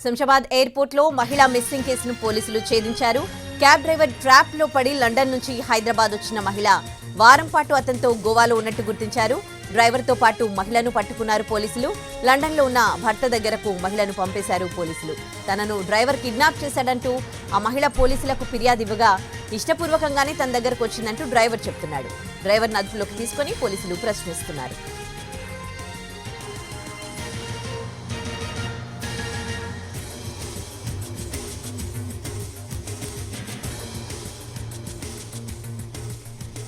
Shamshabad airport లో మహిళా missing కేసును పోలీసులు ఛేదించారు. క్యాబ్ డ్రైవర్ ట్రాప్ లో పడి లండన్ నుంచి హైదరాబాద్ వచ్చిన మహిళ వారం పాటు అతనితో గోవాలో ఉన్నట్టు గుర్తించారు. డ్రైవర్ తో పాటు మహిళను పట్టుకున్నారు పోలీసులు. లండన్ లో ఉన్న భర్త దగ్గరకు మహిళను పంపేశారు పోలీసులు. తనను డ్రైవర్ కిడ్నాప్ చేశాడంటూ ఆ మహిళ పోలీసులకు ఫిర్యాదు ఇవ్వగా ఇష్టపూర్వకంగానే తన దగ్గరకు వచ్చిందంటూ డ్రైవర్ చెప్తున్నాడు. డ్రైవర్ అదుపులోకి తీసుకుని పోలీసులు ప్రశ్నిస్తున్నారు.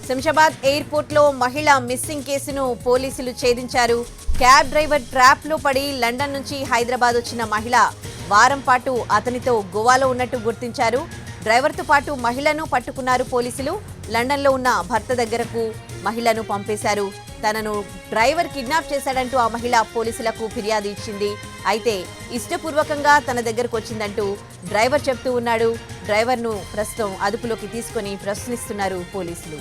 శంషాబాద్ ఎయిర్పోర్ట్ లో మహిళ మిస్సింగ్ కేసును పోలీసులు ఛేదించారు. క్యాబ్ డ్రైవర్ ట్రాప్ లో పడి లండన్ నుంచి హైదరాబాద్ వచ్చిన మహిళ వారం పాటు అతనితో గోవాలో ఉన్నట్టు గుర్తించారు. డ్రైవర్ తో పాటు మహిళను పట్టుకున్నారు పోలీసులు. లండన్ లో ఉన్న భర్త దగ్గరకు మహిళను పంపేశారు. తనను డ్రైవర్ కిడ్నాప్ చేశాడంటూ ఆ మహిళ పోలీసులకు ఫిర్యాదు ఇచ్చింది. అయితే ఇష్టపూర్వకంగా తన దగ్గరకు వచ్చిందంటూ డ్రైవర్ చెప్తూ ఉన్నాడు. డ్రైవర్ను ప్రస్తుతం అదుపులోకి తీసుకొని ప్రశ్నిస్తున్నారు పోలీసులు.